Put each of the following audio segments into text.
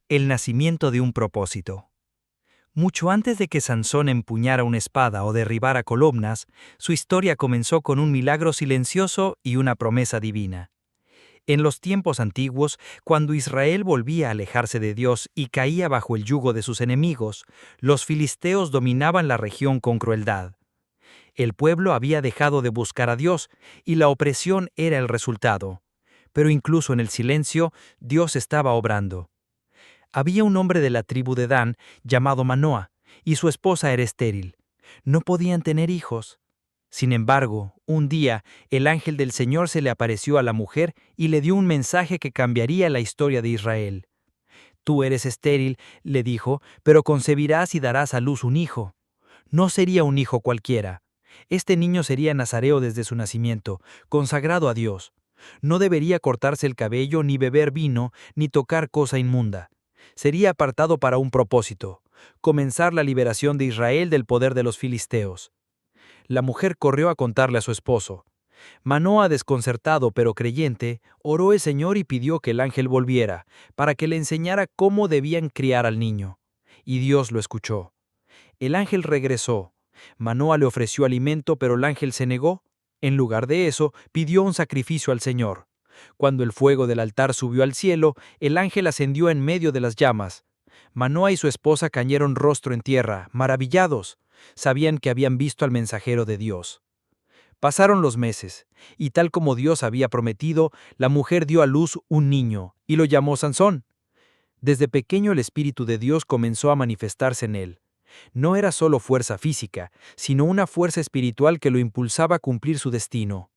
El nacimiento de un propósito. Mucho antes de que Sansón empuñara una espada o derribara columnas, su historia comenzó con un milagro silencioso y una promesa divina. En los tiempos antiguos, cuando Israel volvía a alejarse de Dios y caía bajo el yugo de sus enemigos, los filisteos dominaban la región con crueldad. El pueblo había dejado de buscar a Dios y la opresión era el resultado. Pero incluso en el silencio, Dios estaba obrando. Había un hombre de la tribu de Dan llamado Manoa, y su esposa era estéril. No podían tener hijos. Sin embargo, un día, el ángel del Señor se le apareció a la mujer y le dio un mensaje que cambiaría la historia de Israel. Tú eres estéril, le dijo, pero concebirás y darás a luz un hijo. No sería un hijo cualquiera. Este niño sería nazareo desde su nacimiento, consagrado a Dios. No debería cortarse el cabello, ni beber vino, ni tocar cosa inmunda. Sería apartado para un propósito: comenzar la liberación de Israel del poder de los filisteos. La mujer corrió a contarle a su esposo. Manoa, desconcertado pero creyente, oró al Señor y pidió que el ángel volviera, para que le enseñara cómo debían criar al niño. Y Dios lo escuchó. El ángel regresó. Manoa le ofreció alimento, pero el ángel se negó. En lugar de eso, pidió un sacrificio al Señor. Cuando el fuego del altar subió al cielo, el ángel ascendió en medio de las llamas. Manoa y su esposa cayeron rostro en tierra, maravillados. Sabían que habían visto al mensajero de Dios. Pasaron los meses, y tal como Dios había prometido, la mujer dio a luz un niño, y lo llamó Sansón. Desde pequeño el Espíritu de Dios comenzó a manifestarse en él. No era solo fuerza física, sino una fuerza espiritual que lo impulsaba a cumplir su destino.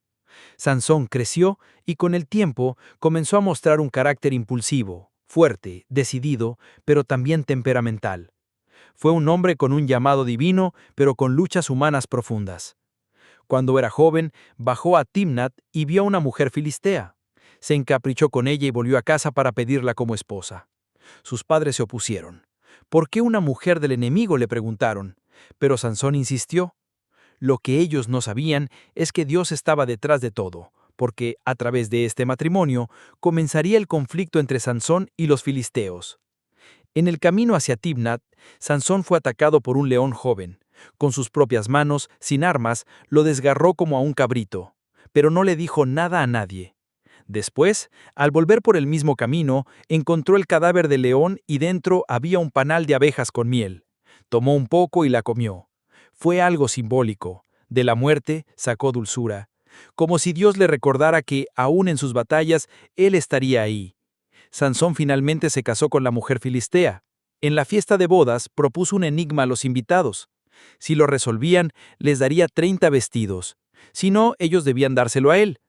Sansón creció y con el tiempo comenzó a mostrar un carácter impulsivo, fuerte, decidido, pero también temperamental. Fue un hombre con un llamado divino, pero con luchas humanas profundas. Cuando era joven, bajó a Timnat y vio a una mujer filistea. Se encaprichó con ella y volvió a casa para pedirla como esposa. Sus padres se opusieron. ¿Por qué una mujer del enemigo?, le preguntaron. Pero Sansón insistió. Lo que ellos no sabían es que Dios estaba detrás de todo, porque, a través de este matrimonio, comenzaría el conflicto entre Sansón y los filisteos. En el camino hacia Timnat, Sansón fue atacado por un león joven. Con sus propias manos, sin armas, lo desgarró como a un cabrito, pero no le dijo nada a nadie. Después, al volver por el mismo camino, encontró el cadáver del león y dentro había un panal de abejas con miel. Tomó un poco y la comió. Fue algo simbólico. De la muerte sacó dulzura. Como si Dios le recordara que, aún en sus batallas, él estaría ahí. Sansón finalmente se casó con la mujer filistea. En la fiesta de bodas propuso un enigma a los invitados. Si lo resolvían, les daría 30 vestidos. Si no, ellos debían dárselo a él.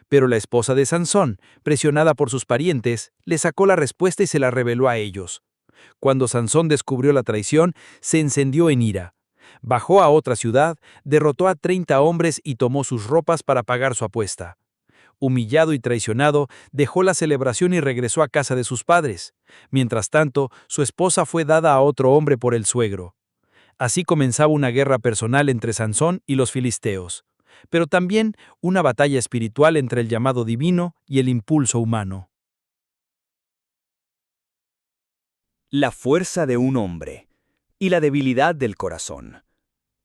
Pero la esposa de Sansón, presionada por sus parientes, le sacó la respuesta y se la reveló a ellos. Cuando Sansón descubrió la traición, se encendió en ira. Bajó a otra ciudad, derrotó a 30 hombres y tomó sus ropas para pagar su apuesta. Humillado y traicionado, dejó la celebración y regresó a casa de sus padres. Mientras tanto, su esposa fue dada a otro hombre por el suegro. Así comenzaba una guerra personal entre Sansón y los filisteos, pero también una batalla espiritual entre el llamado divino y el impulso humano. La fuerza de un hombre y la debilidad del corazón.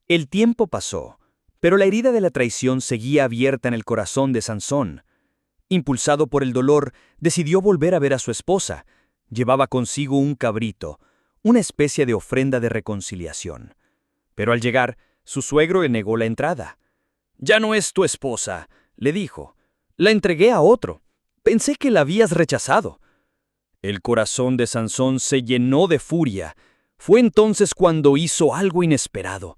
El tiempo pasó, pero la herida de la traición seguía abierta en el corazón de Sansón. Impulsado por el dolor, decidió volver a ver a su esposa. Llevaba consigo un cabrito, una especie de ofrenda de reconciliación. Pero al llegar, su suegro le negó la entrada. «Ya no es tu esposa», le dijo. «La entregué a otro. Pensé que la habías rechazado». El corazón de Sansón se llenó de furia. Fue entonces cuando hizo algo inesperado.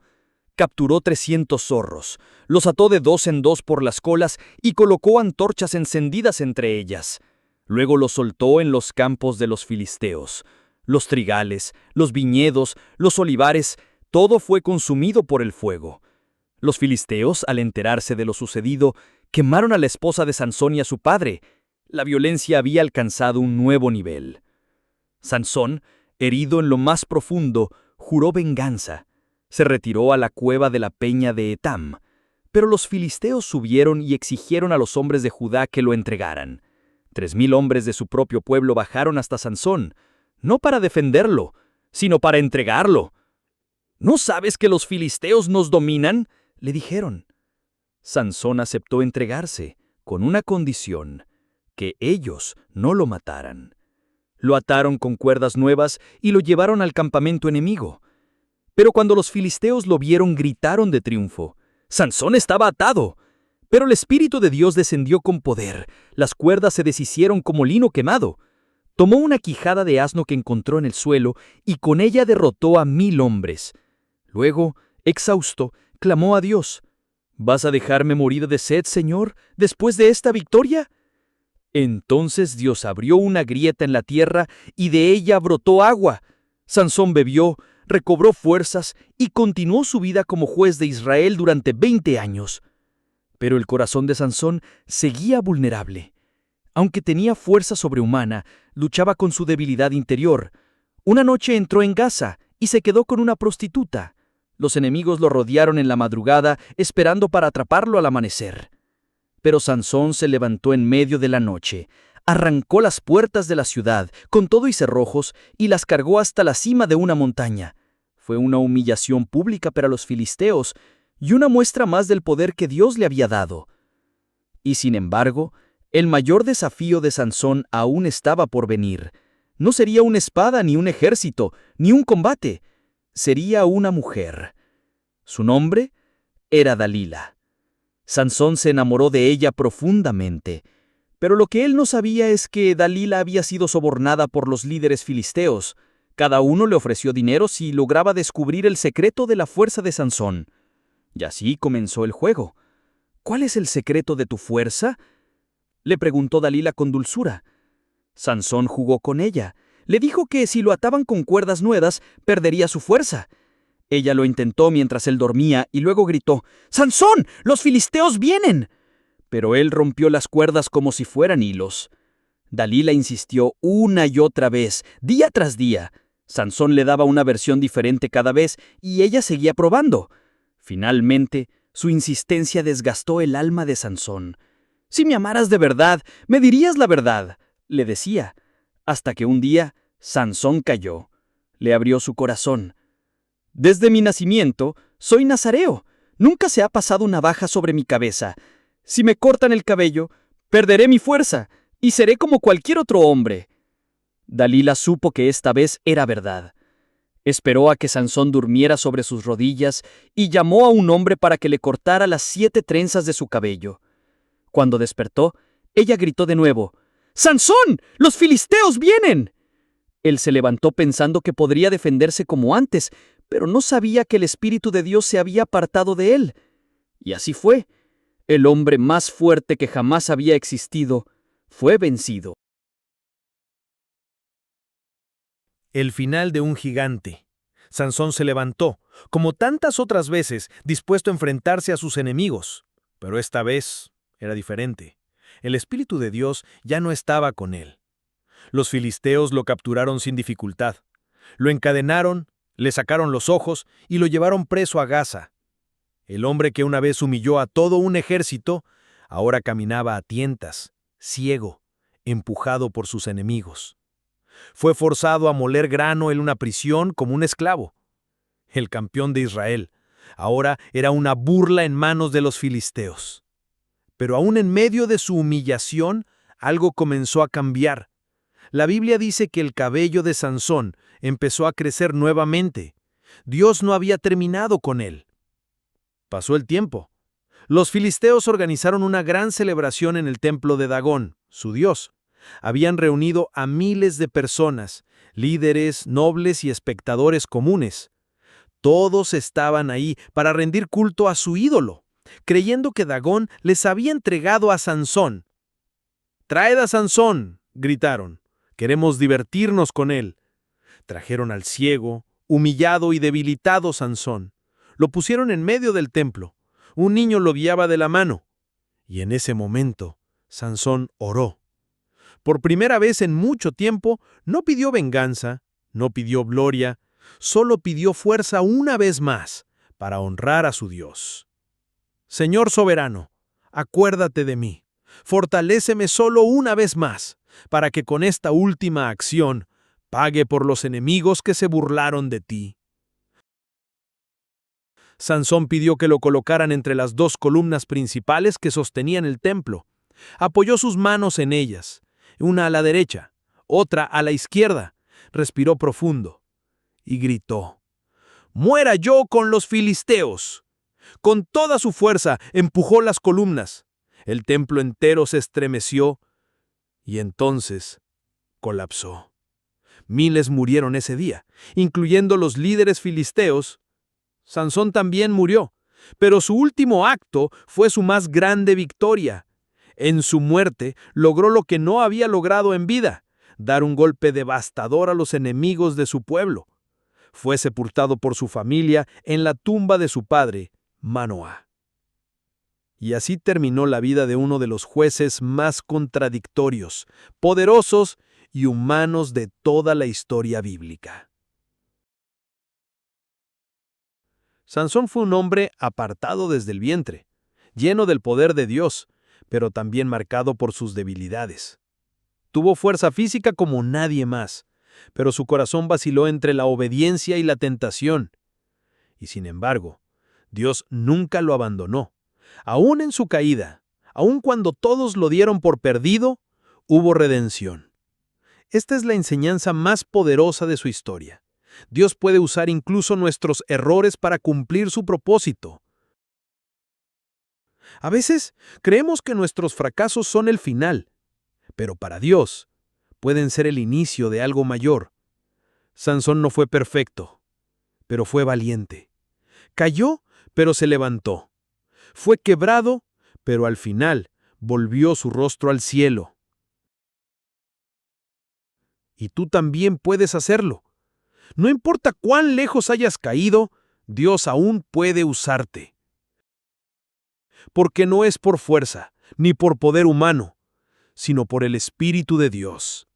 Capturó 300 zorros, los ató de 2 en 2 por las colas y colocó antorchas encendidas entre ellas. Luego los soltó en los campos de los filisteos. Los trigales, los viñedos, los olivares, todo fue consumido por el fuego. Los filisteos, al enterarse de lo sucedido, quemaron a la esposa de Sansón y a su padre. La violencia había alcanzado un nuevo nivel. Sansón, herido en lo más profundo, juró venganza. Se retiró a la cueva de la peña de Etam. Pero los filisteos subieron y exigieron a los hombres de Judá que lo entregaran. 3000 hombres de su propio pueblo bajaron hasta Sansón. no para defenderlo, sino para entregarlo. ¿No sabes que los filisteos nos dominan?, le dijeron. Sansón aceptó entregarse, con una condición: que ellos no lo mataran. Lo ataron con cuerdas nuevas y lo llevaron al campamento enemigo. Pero cuando los filisteos lo vieron, gritaron de triunfo. Sansón estaba atado, pero el Espíritu de Dios descendió con poder. Las cuerdas se deshicieron como lino quemado. Tomó una quijada de asno que encontró en el suelo y con ella derrotó a 1000 hombres. Luego, exhausto, clamó a Dios: ¿Vas a dejarme morir de sed, Señor, después de esta victoria? Entonces Dios abrió una grieta en la tierra y de ella brotó agua. Sansón bebió, recobró fuerzas y continuó su vida como juez de Israel durante 20 años. Pero el corazón de Sansón seguía vulnerable. Aunque tenía fuerza sobrehumana, luchaba con su debilidad interior. Una noche entró en Gaza y se quedó con una prostituta. Los enemigos lo rodearon en la madrugada, esperando para atraparlo al amanecer. Pero Sansón se levantó en medio de la noche, arrancó las puertas de la ciudad, con todo y cerrojos, y las cargó hasta la cima de una montaña. Fue una humillación pública para los filisteos y una muestra más del poder que Dios le había dado. Y sin embargo, el mayor desafío de Sansón aún estaba por venir. No sería una espada, ni un ejército, ni un combate. Sería una mujer. Su nombre era Dalila. Sansón se enamoró de ella profundamente, pero lo que él no sabía es que Dalila había sido sobornada por los líderes filisteos. Cada uno le ofreció dinero si lograba descubrir el secreto de la fuerza de Sansón. Y así comenzó el juego. ¿Cuál es el secreto de tu fuerza?, le preguntó Dalila con dulzura. Sansón jugó con ella. Le dijo que si lo ataban con cuerdas nuevas, perdería su fuerza. Ella lo intentó mientras él dormía y luego gritó: ¡Sansón! ¡Los filisteos vienen! Pero él rompió las cuerdas como si fueran hilos. Dalila insistió una y otra vez, día tras día. Sansón le daba una versión diferente cada vez y ella seguía probando. Finalmente, su insistencia desgastó el alma de Sansón. «Si me amaras de verdad, me dirías la verdad», le decía, hasta que un día Sansón cayó. Le abrió su corazón. «Desde mi nacimiento, soy nazareo. Nunca se ha pasado navaja sobre mi cabeza. Si me cortan el cabello, perderé mi fuerza y seré como cualquier otro hombre». Dalila supo que esta vez era verdad. Esperó a que Sansón durmiera sobre sus rodillas y llamó a un hombre para que le cortara las 7 trenzas de su cabello. Cuando despertó, ella gritó de nuevo: «¡Sansón! ¡Los filisteos vienen!». Él se levantó pensando que podría defenderse como antes, pero no sabía que el Espíritu de Dios se había apartado de él. Y así fue. El hombre más fuerte que jamás había existido fue vencido. El final de un gigante. Sansón se levantó, como tantas otras veces, dispuesto a enfrentarse a sus enemigos. Pero esta vez era diferente. El Espíritu de Dios ya no estaba con él. Los filisteos lo capturaron sin dificultad. Lo encadenaron, le sacaron los ojos y lo llevaron preso a Gaza. El hombre que una vez humilló a todo un ejército, ahora caminaba a tientas, ciego, empujado por sus enemigos. Fue forzado a moler grano en una prisión como un esclavo. El campeón de Israel ahora era una burla en manos de los filisteos. Pero aún en medio de su humillación, algo comenzó a cambiar. La Biblia dice que el cabello de Sansón empezó a crecer nuevamente. Dios no había terminado con él. Pasó el tiempo. Los filisteos organizaron una gran celebración en el templo de Dagón, su dios. Habían reunido a miles de personas, líderes, nobles y espectadores comunes. Todos estaban ahí para rendir culto a su ídolo, creyendo que Dagón les había entregado a Sansón. «¡Traed a Sansón!», gritaron. «Queremos divertirnos con él». Trajeron al ciego, humillado y debilitado Sansón. Lo pusieron en medio del templo. Un niño lo guiaba de la mano. Y en ese momento, Sansón oró. Por primera vez en mucho tiempo, no pidió venganza, no pidió gloria, solo pidió fuerza una vez más para honrar a su Dios. «Señor soberano, acuérdate de mí. Fortaléceme solo una vez más, para que con esta última acción pague por los enemigos que se burlaron de ti. Sansón pidió que lo colocaran entre las 2 columnas principales que sostenían el templo. Apoyó sus manos en ellas, una a la derecha, otra a la izquierda. Respiró profundo y gritó: «¡Muera yo con los filisteos!». Con toda su fuerza empujó las columnas. El templo entero se estremeció y entonces colapsó. Miles murieron ese día, incluyendo los líderes filisteos. Sansón también murió, pero su último acto fue su más grande victoria. En su muerte logró lo que no había logrado en vida: dar un golpe devastador a los enemigos de su pueblo. Fue sepultado por su familia en la tumba de su padre, Manoá. Y así terminó la vida de uno de los jueces más contradictorios, poderosos y humanos de toda la historia bíblica. Sansón fue un hombre apartado desde el vientre, lleno del poder de Dios, pero también marcado por sus debilidades. Tuvo fuerza física como nadie más, pero su corazón vaciló entre la obediencia y la tentación. Y sin embargo, Dios nunca lo abandonó. Aún en su caída, aun cuando todos lo dieron por perdido, hubo redención. Esta es la enseñanza más poderosa de su historia. Dios puede usar incluso nuestros errores para cumplir su propósito. A veces creemos que nuestros fracasos son el final, pero para Dios pueden ser el inicio de algo mayor. Sansón no fue perfecto, pero fue valiente. Cayó, pero se levantó. Fue quebrado, pero al final volvió su rostro al cielo. Y tú también puedes hacerlo. No importa cuán lejos hayas caído, Dios aún puede usarte. Porque no es por fuerza, ni por poder humano, sino por el Espíritu de Dios.